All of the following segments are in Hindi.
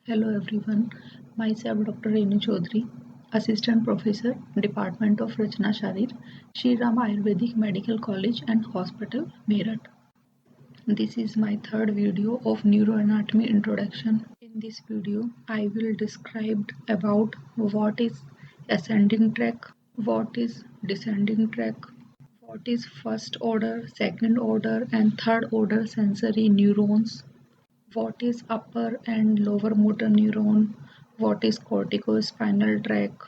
Hello everyone, myself Dr. Renu Chaudhary, Assistant Professor, Department of Rachna Sharir, Shri Ram Ayurvedic Medical College and Hospital, Meerut. This is my third video of neuroanatomy introduction. In this video, I will describe about what is ascending track, what is descending track, what is first order, second order and third order sensory neurons, what is upper and lower motor neuron, what is corticospinal tract,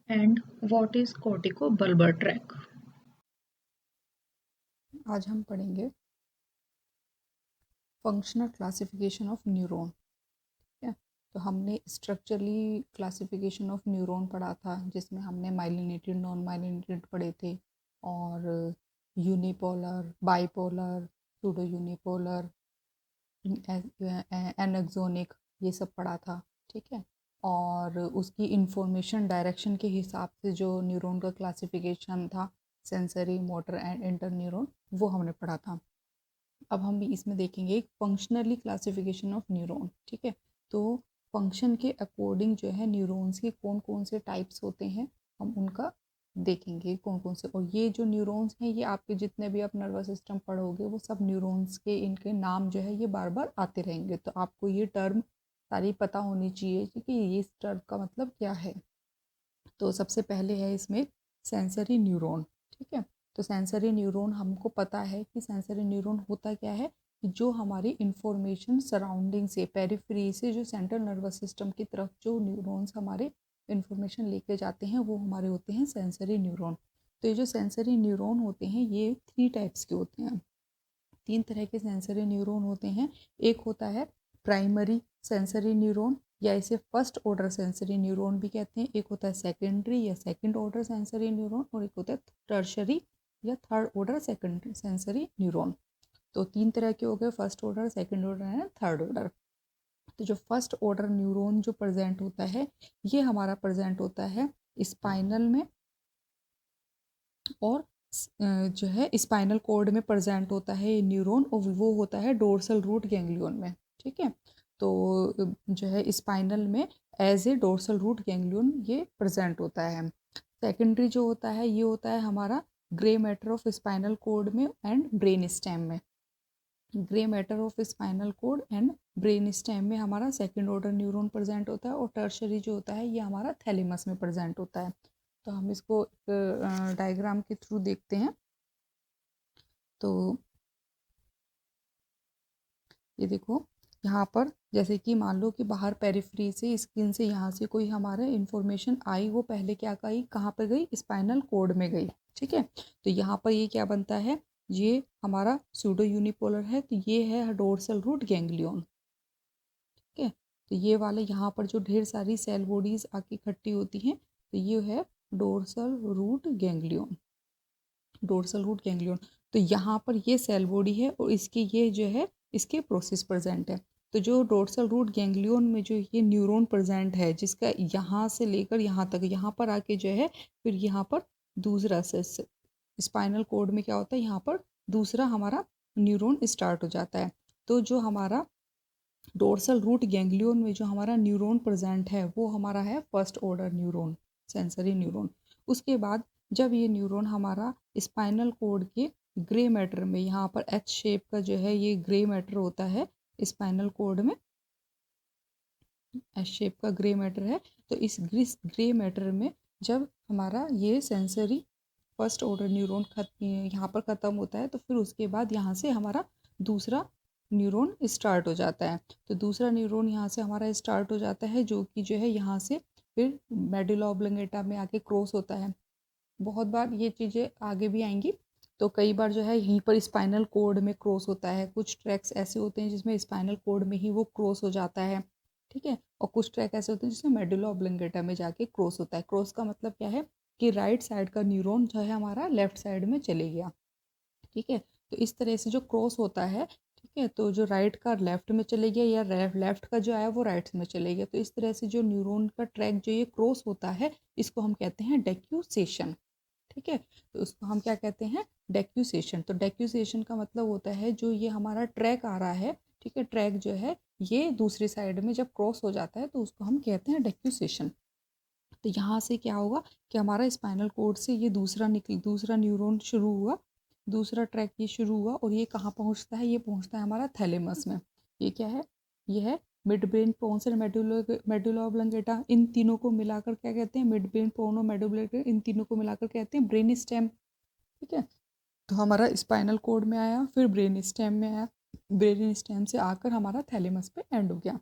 and what is corticobulbar tract. आज हम पढ़ेंगे फंक्शनल क्लासिफिकेशन ऑफ न्यूरॉन। ठीक है, तो हमने स्ट्रक्चरली क्लासिफिकेशन ऑफ न्यूरॉन पढ़ा था, जिसमें हमने माइलिनेटेड नॉन माइलिनेटेड पढ़े थे और यूनिपोलर, बाइपोलर, सूडो यूनिपोलर, एनेक्सोनिक, ये सब पढ़ा था। ठीक है, और उसकी इंफॉर्मेशन डायरेक्शन के हिसाब से जो न्यूरॉन का क्लासिफिकेशन था, sensory, motor and inter neuron, वो हमने पढ़ा था। अब हम इसमें देखेंगे फंक्शनली क्लासिफिकेशन ऑफ न्यूरॉन। ठीक है, तो फंक्शन के अकॉर्डिंग जो है न्यूरॉन्स के कौन कौन से टाइप्स होते हैं, हम उनका देखेंगे कौन कौन से। और ये जो न्यूरॉन्स हैं, ये आपके जितने भी आप नर्वस सिस्टम पढ़ोगे, वो सब न्यूरॉन्स के इनके नाम जो है ये बार बार आते रहेंगे। तो आपको ये टर्म सारी पता होनी चाहिए कि ये इस टर्म का मतलब क्या है। तो सबसे पहले है इसमें सेंसरी न्यूरॉन। ठीक है, तो सेंसरी न्यूरॉन हमको पता है कि सेंसरी न्यूरॉन होता क्या है कि जो हमारी इंफॉर्मेशन सराउंडिंग से, पेरिफेरी से जो सेंट्रल नर्वस सिस्टम की तरफ जो न्यूरॉन्स हमारे इंफॉर्मेशन लेके जाते हैं, वो हमारे होते हैं सेंसरी न्यूरॉन। तो ये जो सेंसरी न्यूरॉन होते हैं, ये 3 टाइप्स के होते हैं। 3 तरह के सेंसरी न्यूरॉन होते हैं। एक होता है प्राइमरी सेंसरी न्यूरॉन, या इसे फर्स्ट ऑर्डर सेंसरी न्यूरॉन भी कहते हैं। एक होता है सेकेंडरी या सेकंड ऑर्डर सेंसरी न्यूरॉन, और एक होता है टर्शरी या third order second sensory neuron. तो 3 तरह के हो गए, first order, second order and third order. तो जो फर्स्ट ऑर्डर न्यूरॉन जो प्रेजेंट होता है, ये हमारा प्रेजेंट होता है स्पाइनल में, और जो है स्पाइनल कॉर्ड में प्रेजेंट होता है ये न्यूरॉन, और वो होता है डोर्सल रूट गैंग्लियन में। ठीक है, तो जो है स्पाइनल में as a dorsal root ganglion ये प्रेजेंट होता है। सेकेंडरी जो होता है, ये होता है हमारा grey matter of spinal cord में एंड ब्रेन स्टेम में। Grey matter of spinal cord and brain stem में हमारा सेकेंड ऑर्डर न्यूरॉन प्रेजेंट होता है, और टर्शरी जो होता है ये हमारा थैलेमस में प्रेजेंट होता है। तो हम इसको एक डायग्राम के थ्रू देखते हैं। तो ये देखो, यहाँ पर जैसे कि मान लो कि बाहर पेरिफ्री से, स्किन से, यहाँ से कोई हमारे इंफॉर्मेशन आई, वो पहले क्या गई, कहाँ पर गई, स्पाइनल कॉर्ड में गई। ठीक है, तो यहाँ पर ये क्या बनता है, ये हमारा सूडो यूनिपोलर है, तो ये है डोर्सल रूट गैंग्लियन। ठीक है, तो ये वाले यहाँ पर जो ढेर सारी सेल बॉडीज आके इकट्ठी होती हैं, तो ये है dorsal root ganglion. Dorsal root ganglion, तो यहाँ पर ये सेल बॉडी है, और इसकी ये जो है इसके प्रोसेस प्रेजेंट है। तो जो डोर्सल रूट गैंग्लियन में जो ये न्यूरॉन प्रेजेंट है, जिसका यहाँ से लेकर यहाँ तक, यहाँ पर आके जो है फिर यहाँ पर दूसरा स्पाइनल कॉर्ड में क्या होता है, यहाँ पर दूसरा हमारा न्यूरॉन स्टार्ट हो जाता है। तो जो हमारा डोर्सल रूट गैंग्लियन में जो हमारा न्यूरॉन प्रेजेंट है, वो हमारा है first order neuron, sensory neuron. उसके बाद जब ये न्यूरॉन हमारा स्पाइनल कॉर्ड के ग्रे मैटर में, यहाँ पर एच शेप का जो है ये ग्रे मैटर होता है स्पाइनल कॉर्ड में, एच शेप का ग्रे मैटर है। तो इस ग्रे मैटर में जब हमारा ये सेंसरी फर्स्ट ऑर्डर न्यूरॉन यहाँ पर ख़त्म होता है, तो फिर उसके बाद यहाँ से हमारा दूसरा न्यूरॉन स्टार्ट हो जाता है। तो दूसरा न्यूरॉन यहाँ से हमारा स्टार्ट हो जाता है, जो कि जो है यहाँ से फिर मेडुला ऑब्लोंगेटा में आके क्रॉस होता है। बहुत बार ये चीज़ें आगे भी आएंगी। तो कई बार जो है यहीं पर स्पाइनल कॉर्ड में क्रॉस होता है। कुछ ट्रैक्स ऐसे होते हैं जिसमें स्पाइनल कॉर्ड में ही वो क्रॉस हो जाता है। ठीक है, और कुछ ट्रैक ऐसे होते हैं जिसमें मेडुला ऑब्लोंगेटा में जाके क्रॉस होता है। क्रॉस का मतलब क्या है कि राइट साइड का न्यूरॉन जो है हमारा लेफ्ट साइड में चले गया। ठीक है, तो इस तरह से जो क्रॉस होता है, ठीक है, तो जो राइट का लेफ्ट में चले गया, या लेफ्ट का जो आया वो राइट में चले गया। तो इस तरह से जो न्यूरॉन का ट्रैक जो ये क्रॉस होता है, इसको हम कहते हैं डेक्यूसेशन। ठीक है, तो उसको हम क्या कहते हैं, डेक्यूसेशन। तो डेक्यूसेशन का मतलब होता है जो ये हमारा ट्रैक आ रहा है, ठीक है, ट्रैक जो है ये दूसरी साइड में जब क्रॉस हो जाता है तो उसको हम कहते हैं डेक्यूसेशन। तो यहाँ से क्या होगा कि हमारा स्पाइनल कोड से ये दूसरा न्यूरॉन शुरू हुआ, दूसरा ट्रैक ये शुरू हुआ और ये कहाँ पहुँचता है, ये पहुँचता है हमारा थैलेमस में। ये क्या है, ये है midbrain pons and medulla oblongata, इन तीनों को मिलाकर क्या कहते हैं, मिड ब्रेन पोन और मेडुला, इन तीनों को मिलाकर कहते हैं ब्रेन स्टेम। ठीक है, तो हमारा स्पाइनल कोड में आया, फिर ब्रेन स्टेम में आया, ब्रेन स्टेम से आकर हमारा थैलेमस पे एंड हो गया।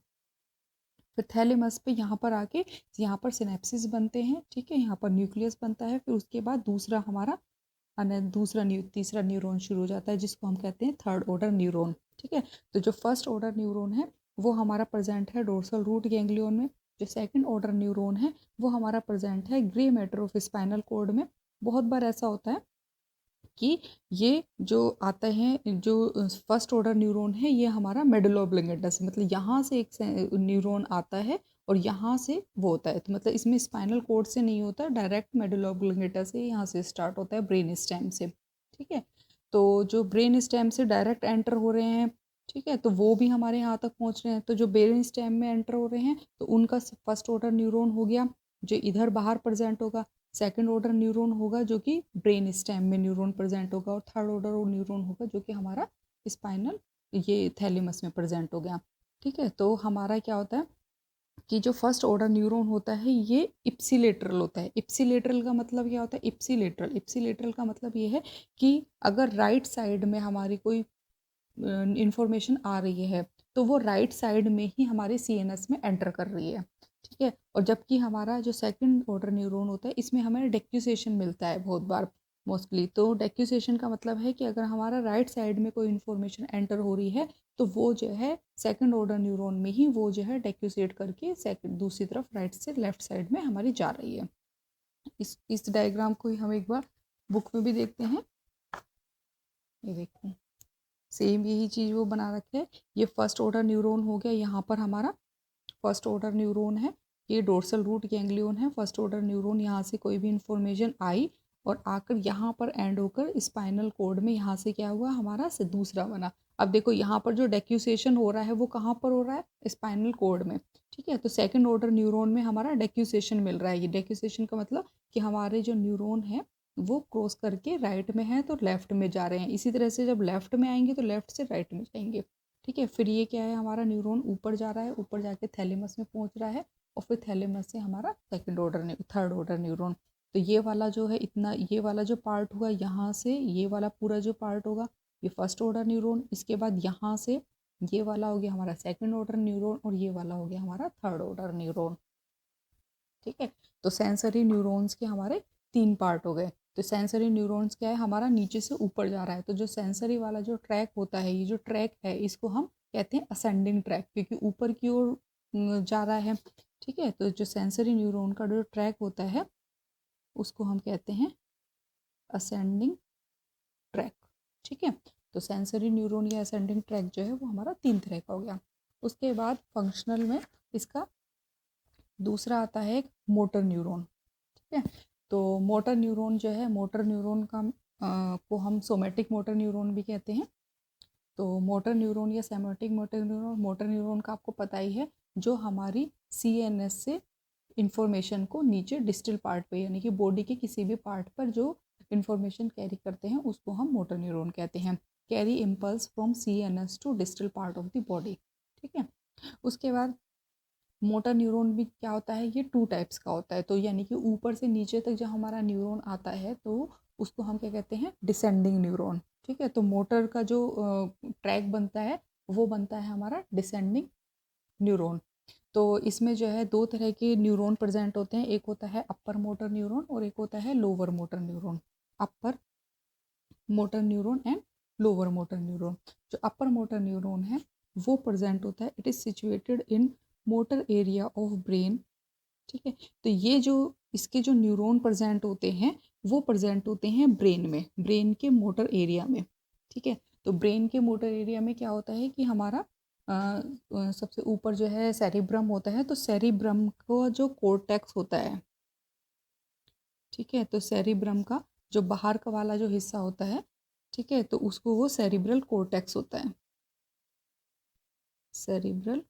फिर थैलेमस पे यहाँ पर आके यहाँ पर सिनेप्सिस बनते हैं, ठीक है, यहाँ पर न्यूक्लियस बनता है, फिर उसके बाद दूसरा हमारा तीसरा न्यूरॉन शुरू हो जाता है जिसको हम कहते हैं थर्ड ऑर्डर न्यूरॉन। ठीक है, तो जो फर्स्ट ऑर्डर न्यूरॉन है वो हमारा प्रेजेंट है डोर्सल रूट गैंग्लियन में। जो सेकंड ऑर्डर न्यूरॉन है वो हमारा प्रेजेंट है grey matter of spinal cord में। बहुत बार ऐसा होता है कि ये जो आते हैं, जो फर्स्ट ऑर्डर न्यूरॉन है ये हमारा मेडुला ऑब्लंगेटा से, मतलब यहाँ से एक न्यूरॉन आता है और यहाँ से वो होता है, तो मतलब इसमें स्पाइनल कोड से नहीं होता, डायरेक्ट मेडुला ऑब्लंगेटा से यहाँ से स्टार्ट होता है ब्रेन स्टेम से। ठीक है, तो जो ब्रेन स्टेम से डायरेक्ट एंटर हो रहे हैं, ठीक है, तो वो भी हमारे यहाँ तक पहुँच रहे हैं। तो जो ब्रेन स्टेम में एंटर हो रहे हैं तो उनका फर्स्ट ऑर्डर न्यूरॉन हो गया जो इधर बाहर प्रेजेंट होगा, सेकंड ऑर्डर न्यूरॉन होगा जो कि ब्रेन स्टेम में न्यूरॉन प्रेजेंट होगा, और थर्ड ऑर्डर न्यूरॉन होगा जो कि हमारा स्पाइनल ये थैलेमस में प्रेजेंट हो गया। ठीक है, तो हमारा क्या होता है कि जो फर्स्ट ऑर्डर न्यूरॉन होता है ये इप्सिलेटरल होता है। इप्सिलेटरल का मतलब क्या होता है, इप्सिलेटरल का मतलब ये है कि अगर राइट साइड में हमारी कोई इंफॉर्मेशन आ रही है तो वो राइट साइड में ही हमारे सीएनएस में एंटर कर रही है। ठीक है, और जबकि हमारा जो सेकंड ऑर्डर न्यूरॉन होता है इसमें हमें डेक्यूसेशन मिलता है बहुत बार मोस्टली। तो डेक्यूसेशन का मतलब है कि अगर हमारा राइट साइड में कोई इन्फॉर्मेशन एंटर हो रही है तो वो जो है सेकंड ऑर्डर न्यूरॉन में ही वो जो है डेक्यूसेट करके सेकंड दूसरी तरफ राइट से लेफ्ट साइड में हमारी जा रही है। इस डायग्राम को ही हम एक बार बुक में भी देखते हैं। ये देखो सेम यही चीज़ वो बना रखे है। ये फर्स्ट ऑर्डर न्यूरॉन हो गया, यहाँ पर हमारा फर्स्ट ऑर्डर न्यूरॉन है, ये डोर्सल रूट गैंग्लियन है। फर्स्ट ऑर्डर न्यूरॉन यहाँ से कोई भी इंफॉर्मेशन आई और आकर यहाँ पर एंड होकर स्पाइनल कोड में यहाँ से क्या हुआ हमारा से दूसरा बना। अब देखो यहाँ पर जो डेक्यूसेशन हो रहा है वो कहाँ पर हो रहा है, स्पाइनल कोड में। ठीक है, तो सेकंड ऑर्डर न्यूरॉन में हमारा डेक्यूसेशन मिल रहा है। ये डेक्यूसेशन का मतलब कि हमारे जो न्यूरॉन है वो क्रॉस करके राइट में है तो लेफ्ट में जा रहे हैं, इसी तरह से जब लेफ्ट में आएंगे तो लेफ्ट से राइट में जाएंगे। ठीक है, फिर ये क्या है, हमारा न्यूरॉन ऊपर जा रहा है, ऊपर जाके थैलेमस में पहुंच रहा है और फिर थैलेमस से हमारा थर्ड ऑर्डर न्यूरॉन। तो ये वाला जो है इतना, ये वाला जो पार्ट हुआ यहाँ से ये वाला पूरा जो पार्ट होगा ये फर्स्ट ऑर्डर न्यूरॉन, इसके बाद यहाँ से ये वाला हो गया हमारा सेकंड ऑर्डर न्यूरॉन और ये वाला हो गया हमारा थर्ड ऑर्डर न्यूरॉन। ठीक है, तो सेंसरी न्यूरॉन्स के हमारे 3 पार्ट हो गए। तो सेंसरी न्यूरॉन्स क्या है, हमारा नीचे से ऊपर जा रहा है। तो जो सेंसरी वाला जो ट्रैक होता है, ये जो ट्रैक है इसको हम कहते हैं असेंडिंग ट्रैक, क्योंकि ऊपर की ओर जा रहा है। ठीक है, तो जो सेंसरी न्यूरॉन का जो ट्रैक होता है उसको हम कहते हैं असेंडिंग ट्रैक। ठीक है, तो सेंसरी न्यूरॉन या असेंडिंग ट्रैक जो है वो हमारा 3 तरह का हो गया। उसके बाद फंक्शनल में इसका दूसरा आता है एक मोटर न्यूरॉन। ठीक है, तो मोटर न्यूरॉन जो है, मोटर न्यूरॉन का को हम सोमेटिक मोटर न्यूरॉन भी कहते हैं। तो मोटर न्यूरॉन या सेमेटिक मोटर न्यूरॉन का आपको पता ही है, जो हमारी सीएनएस से इंफॉर्मेशन को नीचे डिस्टल पार्ट पे यानी कि बॉडी के किसी भी पार्ट पर जो इंफॉर्मेशन कैरी करते हैं उसको हम मोटर न्यूरॉन कहते हैं। Carry impulse from CNS to distal part of the body. ठीक है, उसके बाद मोटर न्यूरॉन भी क्या होता है, ये 2 टाइप्स का होता है। तो यानी कि ऊपर से नीचे तक जब हमारा न्यूरॉन आता है तो उसको हम क्या कहते हैं, डिसेंडिंग न्यूरॉन। ठीक है, तो मोटर का जो ट्रैक बनता है वो बनता है हमारा डिसेंडिंग न्यूरॉन। तो इसमें जो है 2 तरह के न्यूरॉन प्रेजेंट होते हैं, एक होता है अपर मोटर न्यूरॉन और एक होता है lower motor neuron. Upper motor neuron and lower motor neuron. जो अपर मोटर न्यूरॉन है वो प्रेजेंट होता है, it is situated in motor area of brain. ठीक है, तो ये जो इसके जो न्यूरॉन प्रेजेंट होते हैं वो प्रेजेंट होते हैं ब्रेन में, ब्रेन के मोटर एरिया में। ठीक है, तो ब्रेन के मोटर एरिया में क्या होता है कि हमारा सबसे ऊपर जो है सेरिब्रम होता है, तो सेरिब्रम को जो कोर्टेक्स होता है, ठीक है, तो सेरिब्रम का जो बाहर का वाला जो हिस्सा होता है, ठीक है, तो उसको वो सेरिब्रल कोर्टेक्स होता है। Cerebral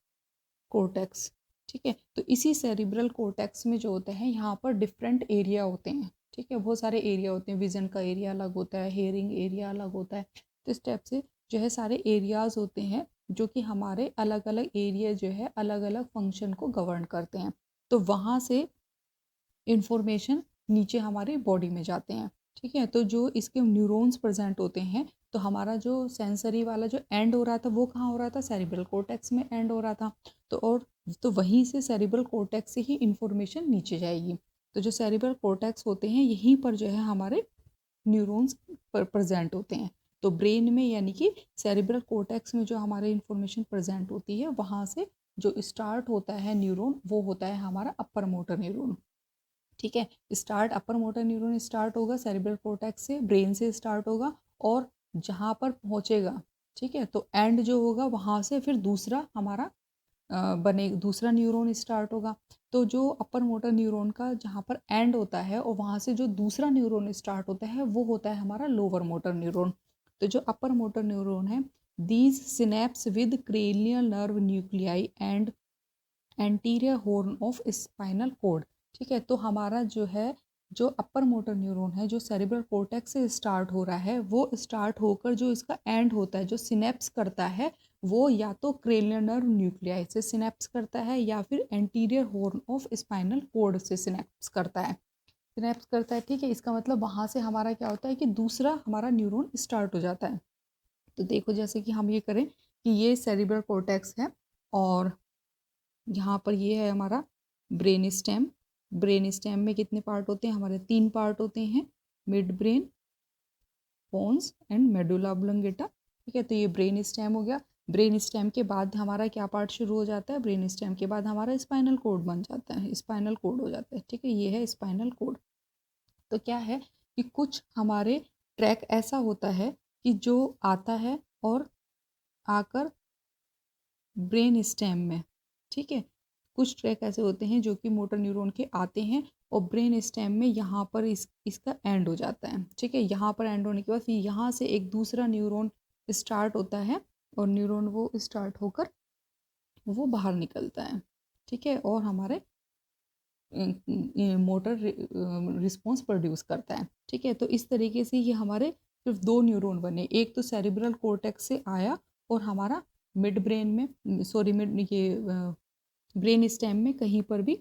cortex. ठीक है, तो इसी सेरिब्रल कोर्टेक्स में जो होते हैं यहाँ पर डिफरेंट एरिया होते हैं। ठीक है, बहुत सारे एरिया होते हैं, विजन का एरिया अलग होता है, हेयरिंग एरिया अलग होता है। तो इस टाइप से जो है सारे एरियाज होते हैं जो कि हमारे अलग अलग एरिया जो है अलग अलग फंक्शन को गवर्न करते हैं। तो वहाँ से इंफॉर्मेशन नीचे हमारे बॉडी में जाते हैं। ठीक है, तो जो इसके न्यूरॉन्स प्रेजेंट होते हैं, तो हमारा जो सेंसरी वाला जो एंड हो रहा था वो कहाँ हो रहा था, सेरिब्रल कोर्टेक्स में एंड हो रहा था। तो वहीं से सेरिब्रल कोर्टेक्स से ही इंफॉर्मेशन नीचे जाएगी। तो जो सेरिब्रल कोर्टेक्स होते हैं यहीं पर जो है हमारे न्यूरॉन्स प्रेजेंट होते हैं। तो ब्रेन में यानी कि सेरिब्रल कोर्टेक्स में जो हमारे इंफॉर्मेशन प्रेजेंट होती है वहाँ से जो स्टार्ट होता है न्यूरॉन वो होता है हमारा अपर मोटर न्यूरॉन। ठीक है, स्टार्ट अपर मोटर न्यूरॉन स्टार्ट होगा सेरिब्रल कोर्टेक्स से, ब्रेन से स्टार्ट होगा और जहाँ पर पहुँचेगा, ठीक है, तो एंड जो होगा वहाँ से फिर दूसरा हमारा बने दूसरा न्यूरॉन स्टार्ट होगा। तो जो अपर मोटर न्यूरॉन का जहाँ पर एंड होता है और वहाँ से जो दूसरा न्यूरॉन स्टार्ट होता है वो होता है हमारा लोअर मोटर न्यूरॉन। तो जो अपर मोटर न्यूरॉन है, these synapse with cranial nerve nuclei and anterior horn of spinal cord. ठीक है, तो हमारा जो है जो अपर मोटर न्यूरॉन है जो सेरिब्रल कोर्टेक्स से स्टार्ट हो रहा है वो स्टार्ट होकर जो इसका एंड होता है जो सिनेप्स करता है वो या तो क्रेनियल नर्व न्यूक्लियाई से सिनेप्स करता है या फिर anterior horn of spinal cord से सिनेप्स करता है। सिनेप्स करता है, ठीक है, इसका मतलब वहाँ से हमारा क्या होता है कि दूसरा हमारा न्यूरॉन स्टार्ट हो जाता है। तो देखो जैसे कि हम ये करें कि ये सेरिब्रल कोर्टेक्स है और यहाँ पर ये है हमारा ब्रेन स्टेम। ब्रेन स्टेम में कितने पार्ट होते हैं, हमारे 3 पार्ट होते हैं, midbrain, pons and medulla oblongata. ठीक है, तो ये ब्रेन स्टेम हो गया। ब्रेन स्टेम के बाद हमारा क्या पार्ट शुरू हो जाता है, ब्रेन स्टेम के बाद हमारा स्पाइनल कोड बन जाता है, स्पाइनल कोड हो जाता है। ठीक है, ये है स्पाइनल कोड। तो क्या है कि कुछ हमारे ट्रैक ऐसा होता है कि जो आता है और आकर ब्रेन स्टेम में, ठीक है, कुछ ट्रैक ऐसे होते हैं जो कि मोटर न्यूरॉन के आते हैं और ब्रेन स्टेम में यहाँ पर इसका एंड हो जाता है। ठीक है, यहाँ पर एंड होने के बाद फिर यहाँ से एक दूसरा न्यूरॉन स्टार्ट होता है और न्यूरॉन वो स्टार्ट होकर वो बाहर निकलता है। ठीक है, और हमारे मोटर रिस्पॉन्स प्रोड्यूस करता है। ठीक है, तो इस तरीके से ये हमारे सिर्फ 2 न्यूरॉन बने, एक तो सेरिब्रल कोर्टेक्स से आया और हमारा मिड ब्रेन में सॉरी मिड ये ब्रेन स्टेम में कहीं पर भी,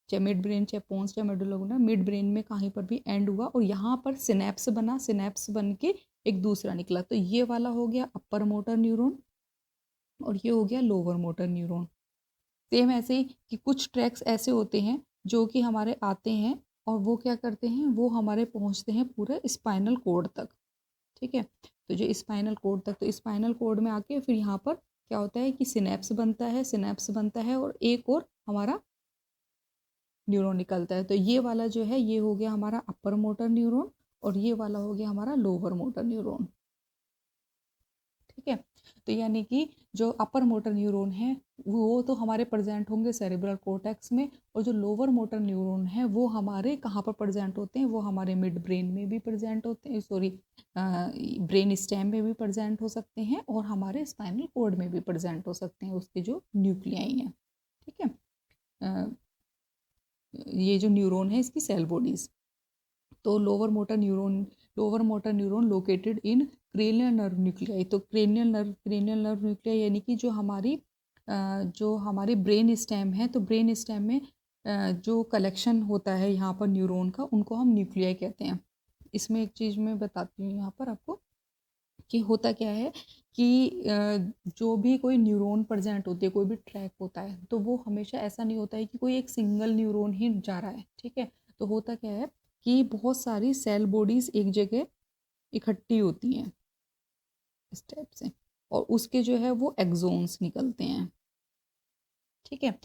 चाहे मिड ब्रेन चाहे पोन्स चाहे मेडुला ऑब्लोंगेटा, मिड ब्रेन में कहीं पर भी एंड हुआ और यहाँ पर सिनेप्स बना, सिनेप्स बन के एक दूसरा निकला। तो ये वाला हो गया अपर मोटर न्यूरॉन और ये हो गया लोअर मोटर न्यूरॉन। सेम ऐसे ही कि कुछ ट्रैक्स ऐसे होते हैं जो कि हमारे आते हैं और वो क्या करते हैं, वो हमारे पहुंचते हैं पूरे स्पाइनल कोड तक। ठीक है, तो जो स्पाइनल कोड तक, तो स्पाइनल कोड में आके फिर यहाँ पर क्या होता है कि सिनेप्स बनता है, सिनेप्स बनता है और एक और हमारा न्यूरॉन निकलता है। तो ये वाला जो है ये हो गया हमारा अपर मोटर न्यूरॉन और ये वाला हो गया हमारा लोअर मोटर न्यूरॉन। ठीक है, तो यानी कि जो अपर मोटर न्यूरॉन है वो तो हमारे प्रेजेंट होंगे सेरिब्रल कोर्टेक्स में और जो लोअर मोटर न्यूरॉन है वो हमारे कहाँ पर प्रेजेंट होते हैं, वो हमारे मिड ब्रेन में भी प्रेजेंट होते हैं, सॉरी ब्रेन स्टेम में भी प्रेजेंट हो सकते हैं और हमारे स्पाइनल कोड में भी प्रेजेंट हो सकते हैं उसके जो न्यूक्लियाई हैं। ठीक है, अ, ये जो न्यूरॉन है इसकी सेल बॉडीज। तो lower motor neuron located in cranial nerve nuclei. तो क्रेनियल नर्व न्यूक्लियाई यानी कि जो हमारी ब्रेन स्टेम है, तो ब्रेन स्टेम में जो कलेक्शन होता है यहाँ पर न्यूरॉन का उनको हम न्यूक्लियाई कहते हैं। इसमें एक चीज़ मैं बताती हूँ यहाँ पर आपको कि होता क्या है कि जो भी कोई न्यूरॉन प्रेजेंट होती है, कोई भी ट्रैक होता है, तो वो हमेशा ऐसा नहीं होता है कि कोई एक सिंगल न्यूरॉन ही जा रहा है। ठीक है, तो होता क्या है कि बहुत सारी सेल बॉडीज एक जगह इकट्ठी होती हैं इस टाइप से और उसके जो है वो एक्सोन्स निकलते हैं। ठीक है,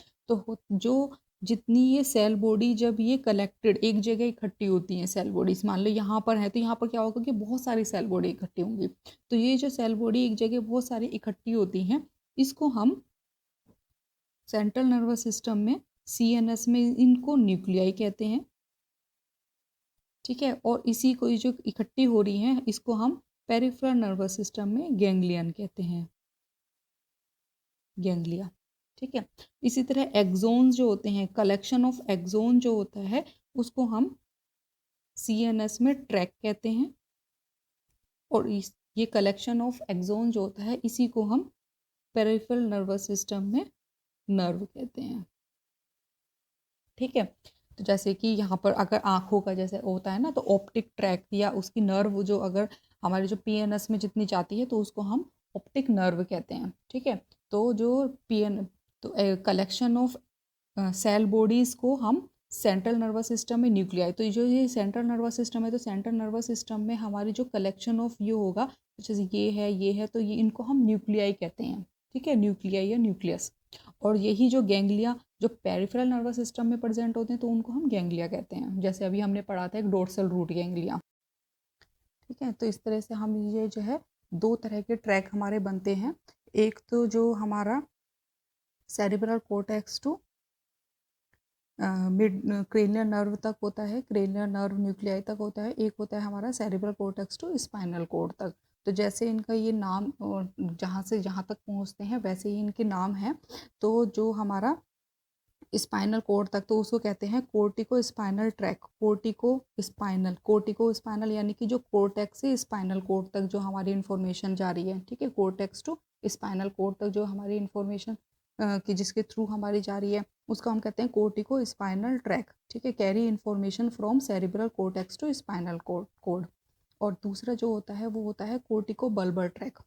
जो जितनी ये सेल बॉडी जब ये कलेक्टेड एक जगह इकट्ठी होती हैं सेल बॉडीज, मान लो यहाँ पर है तो यहाँ पर क्या होगा कि बहुत सारी सेल बॉडी इकट्ठी होंगी। तो ये जो सेल बॉडी एक जगह बहुत सारी इकट्ठी होती हैं इसको हम सेंट्रल नर्वस सिस्टम में CNS में इनको न्यूक्लियाई कहते हैं। ठीक है, और इसी को जो इकट्ठी हो रही हैं इसको हम पेरिफेरल नर्वस सिस्टम में गैंग्लियन कहते हैं। गैंग्लिया, ठीक है। इसी तरह एक्सोन्स जो होते हैं, कलेक्शन ऑफ एक्सोन जो होता है उसको हम CNS में ट्रैक कहते हैं, और ये कलेक्शन ऑफ एक्सोन जो होता है इसी को हम पेरिफेरल नर्वस सिस्टम में नर्व कहते हैं, ठीक है। तो जैसे कि यहाँ पर अगर आँखों का जैसे होता है ना, तो ऑप्टिक ट्रैक या उसकी नर्व जो अगर हमारे जो PNS में जितनी जाती है तो उसको हम ऑप्टिक नर्व कहते हैं, ठीक है। तो जो PN तो कलेक्शन ऑफ सेल बॉडीज़ को हम सेंट्रल नर्वस सिस्टम में न्यूक्लियाई, तो जो ये सेंट्रल नर्वस सिस्टम है तो सेंट्रल नर्वस सिस्टम में हमारी जो कलेक्शन ऑफ ये होगा, जैसे ये है तो ये इनको हम न्यूक्लियाई कहते हैं, ठीक है, न्यूक्लियाई या न्यूक्लियस। और यही जो गैंग्लिया जो पेरिफेरल नर्वस सिस्टम में प्रेजेंट होते हैं तो उनको हम गैंग्लिया कहते हैं, जैसे अभी हमने पढ़ा था एक डोर्सल रूट गैंग्लिया, ठीक है। तो इस तरह से हम ये जो है दो तरह के ट्रैक हमारे बनते हैं, एक तो जो हमारा cerebral cortex to mid cranial nerve तक होता है, क्रेनियल नर्व न्यूक्लियाई तक होता है, एक होता है हमारा cerebral cortex to spinal cord तक। तो जैसे इनका ये नाम जहाँ से जहाँ तक पहुँचते हैं वैसे ही इनके नाम हैं। तो जो हमारा स्पाइनल कोर्ड तक तो उसको कहते हैं cortico spinal track, cortico spinal यानी कि जो कोर्टेक्स से स्पाइनल कोर्ड तक जो हमारी इन्फॉर्मेशन जा रही है, ठीक है, कोर्टेक्स टू स्पाइनल कोर्ड तक जो हमारी इन्फॉर्मेशन कि जिसके थ्रू हमारी जा रही है उसको हम कहते हैं कोर्टिको स्पाइनल ट्रैक, ठीक है, carry information from cerebral cortex to spinal cord. और दूसरा जो होता है वो होता है corticobulbar tract,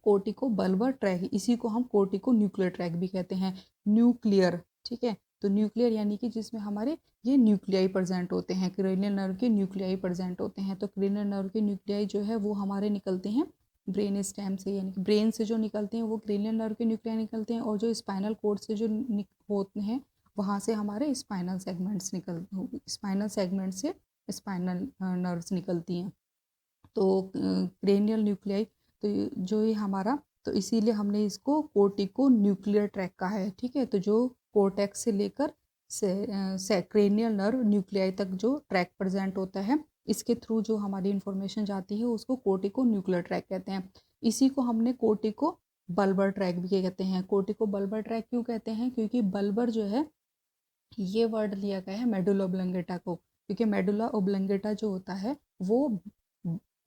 corticobulbar tract, इसी को हम कोर्टिको न्यूक्लियर ट्रैक भी कहते हैं, न्यूक्लियर, ठीक है। तो न्यूक्लियर यानी कि जिसमें हमारे ये न्यूक्लियाई प्रेजेंट होते हैं, क्रेनियल नर्व के न्यूक्लियाई प्रेजेंट होते हैं। तो क्रेनियल नर्व के न्यूक्लियाई जो है वो हमारे निकलते हैं ब्रेन स्टेम से, यानी कि ब्रेन से जो निकलते हैं वो क्रेनियल नर्व के न्यूक्लियाई निकलते हैं, और जो स्पाइनल कोर्ड से जो होते हैं वहाँ से हमारे स्पाइनल सेगमेंट से स्पाइनल नर्व्स निकलती हैं। तो क्रेनियल न्यूक्लियाई, तो जो ये हमारा, तो इसीलिए हमने इसको कोर्टिको न्यूक्लियर ट्रैक कहा है, ठीक है। तो जो कोर्टेक्स से लेकर से क्रेनियल नर्व न्यूक्लियाई तक जो ट्रैक प्रेजेंट होता है, इसके थ्रू जो हमारी इन्फॉर्मेशन जाती है उसको कोर्टिको न्यूक्लियर ट्रैक कहते हैं। इसी को हमने कोर्टिको बल्बर ट्रैक भी कहते हैं। कोर्टिको बल्बर ट्रैक क्यों कहते हैं? क्योंकि बल्बर जो है ये वर्ड लिया गया है मेडुला ओब्लंगेटा को, क्योंकि मेडुला ओब्लंगेटा जो होता है वो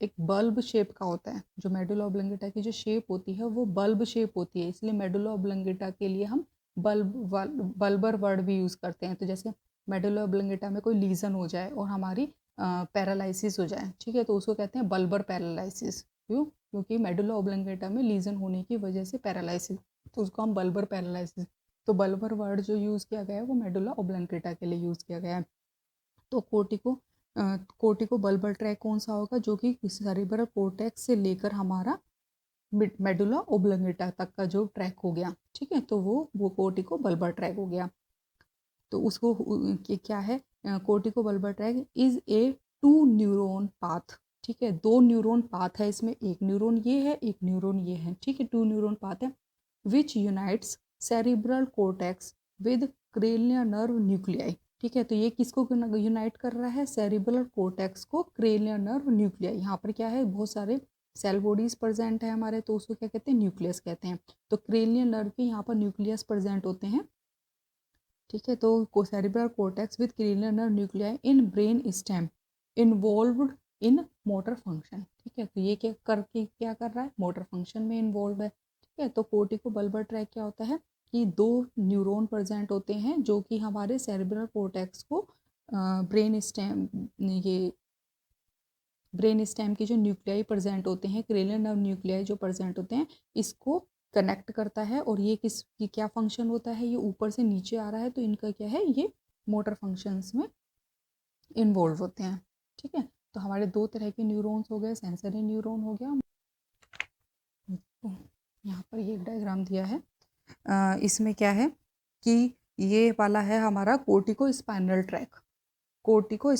एक बल्ब शेप का होता है। जो मेडुला ओब्लंगेटा की जो शेप होती है वो बल्ब शेप होती है, इसलिए मेडुला ओब्लंगेटा के लिए हम बल्बर वर्ड भी यूज़ करते हैं। तो जैसे मेडुला ओब्लंगेटा में कोई लीजन हो जाए और हमारी पैरालिसिस हो जाए, ठीक है, तो उसको कहते हैं बल्बर पैरालिसिस। क्यों? क्योंकि मेडुला ओब्लंगेटा में लीजन होने की वजह से पैरालिसिस, तो उसको हम बल्बर पैरालिसिस, तो बल्बर वर्ड जो यूज़ किया गया है वो मेडुला ओब्लंगेटा के लिए यूज़ किया गया है। तो कोर्टिको बल्बर ट्रैक कौन सा होगा? जो कि सेरिब्रल कोर्टेक्स से लेकर हमारा मेडुला ओब्लंगेटा तक का जो ट्रैक हो गया, ठीक है, तो वो कोर्टिको बल्बर ट्रैक हो गया। तो उसको क्या है, corticobulbar track is a 2 neuron path, ठीक है, 2 न्यूरॉन पाथ है इसमें, एक न्यूरॉन ये है, एक न्यूरॉन ये है, ठीक है, 2 न्यूरॉन पाथ है, which unites cerebral cortex with cranial nerve nuclei, ठीक है। तो ये किसको यूनाइट कर रहा है? सेरिब्रल कोर्टेक्स को क्रेनियल नर्व न्यूक्लियाई। यहाँ पर क्या है, बहुत सारे सेल बॉडीज प्रेजेंट है हमारे, तो उसको क्या कहते हैं? न्यूक्लियस कहते हैं। तो क्रेनियल नर्व के यहाँ पर न्यूक्लियस प्रेजेंट होते हैं, ठीक है। तो cerebral cortex with cranial nerve nuclei in brain stem involved in motor function, ठीक है। तो ये क्या कर रहा है? मोटर फंक्शन में इन्वॉल्व है, ठीक है। तो कोर्टिको बल्बर ट्रैक क्या होता है कि 2 न्यूरॉन प्रेजेंट होते हैं जो कि हमारे सेरिब्रल कोर्टेक्स को ब्रेन स्टेम के जो न्यूक्लियाई प्रेजेंट होते हैं, क्रेनियल नर्व न्यूक्लियाई जो प्रेजेंट होते हैं, इसको कनेक्ट करता है। और ये किसकी क्या फंक्शन होता है? ये ऊपर से नीचे आ रहा है, तो इनका क्या है, ये मोटर फंक्शंस में इन्वॉल्व होते हैं, ठीक है। तो हमारे 2 तरह के न्यूरॉन्स हो गए, सेंसरी न्यूरॉन हो गया, यहाँ पर ये डायग्राम दिया है, इसमें क्या है कि ये वाला है हमारा cortico spinal track, cortico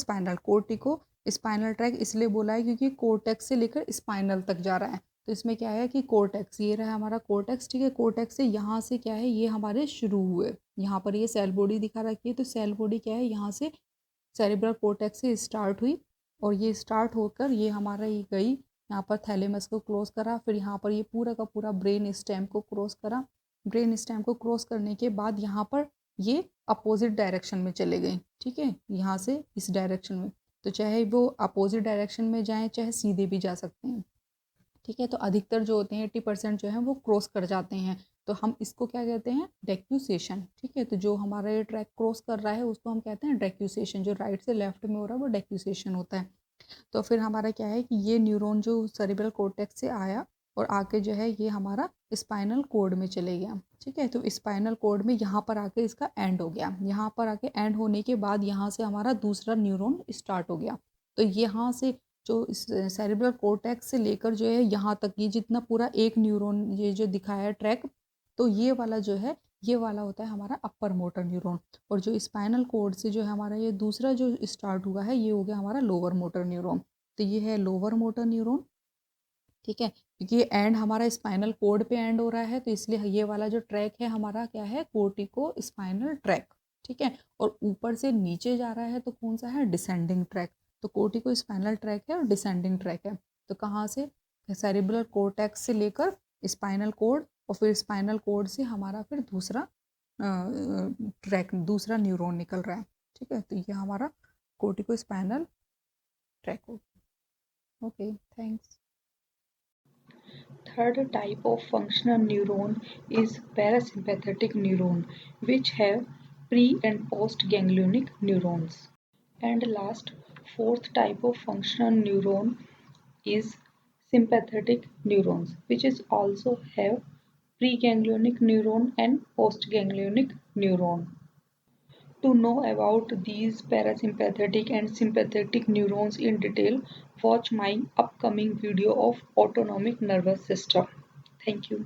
spinal track इसलिए बोला है क्योंकि कोर्टेक्स से लेकर स्पाइनल तक जा रहा है। तो इसमें क्या है कि कोर्टेक्स, ये रहा हमारा कोर्टेक्स, ठीक है, कोर्टेक्स से यहाँ से क्या है, ये हमारे शुरू हुए, यहाँ पर ये सेल बॉडी दिखा रखी है, तो सेल बॉडी क्या है, यहाँ से सेरिब्रल कोर्टेक्स से स्टार्ट हुई, और ये स्टार्ट होकर ये हमारा ये गई यहाँ पर थैलेमस को क्रॉस करा, फिर यहाँ पर ये पूरा का पूरा ब्रेन स्टेम को क्रॉस करा, ब्रेन स्टेम को क्रॉस करने के बाद यहाँ पर ये अपोजिट डायरेक्शन में चले गए, ठीक है, यहाँ से इस डायरेक्शन में। तो चाहे वो अपोजिट डायरेक्शन में जाएं, चाहे सीधे भी जा सकते हैं, ठीक है। तो अधिकतर जो होते हैं 80% जो है वो क्रॉस कर जाते हैं, तो हम इसको क्या कहते हैं, डेक्यूसेशन, ठीक है। तो जो हमारा ये ट्रैक क्रॉस कर रहा है उसको हम कहते हैं डेक्यूसेशन, जो राइट से लेफ्ट में हो रहा है वो डेक्यूसेशन होता है। तो फिर हमारा क्या है कि ये न्यूरॉन जो सेरेब्रल कॉर्टेक्स से आया और आके जो है ये हमारा स्पाइनल कॉर्ड में चले गया, ठीक है। तो स्पाइनल कॉर्ड में यहाँ पर आके इसका एंड हो गया, यहाँ पर आके एंड होने के बाद यहाँ से हमारा दूसरा न्यूरॉन स्टार्ट हो गया। तो यहाँ से जो इस सेरेब्रल कॉर्टेक्स से लेकर जो है यहाँ तक ये जितना पूरा एक न्यूरॉन ये जो दिखाया है ट्रैक, तो ये वाला जो है ये वाला होता है हमारा अपर मोटर न्यूरॉन। और जो स्पाइनल कॉर्ड से जो है हमारा ये दूसरा जो स्टार्ट हुआ है ये हो गया हमारा लोअर मोटर न्यूरॉन। तो ये है लोअर मोटर न्यूरॉन, ठीक है। क्योंकि ये एंड हमारा स्पाइनल कॉर्ड पे एंड हो रहा है तो इसलिए ये वाला जो ट्रैक है हमारा क्या है, कोर्टिको स्पाइनल ट्रैक, ठीक है। और ऊपर से नीचे जा रहा है तो कौन सा है, डिसेंडिंग ट्रैक। तो कोर्टिको स्पाइनल ट्रैक है और डिसेंडिंग ट्रैक है। तो कहाँ से, सेरिब्रल कोर्टेक्स से लेकर स्पाइनल कॉर्ड और फिर स्पाइनल कॉर्ड से हमारा फिर दूसरा ट्रैक, दूसरा न्यूरॉन निकल रहा है, ठीक है। तो ये हमारा कोर्टिको स्पाइनल ट्रैक हो। Okay, thanks. Third type of functional neuron is parasympathetic neuron, which have pre and post ganglionic neurons. And last, fourth type of functional neuron is sympathetic neurons, which is also have preganglionic neuron and postganglionic neuron. To know about these parasympathetic and sympathetic neurons in detail, watch my upcoming video of autonomic nervous system. Thank you.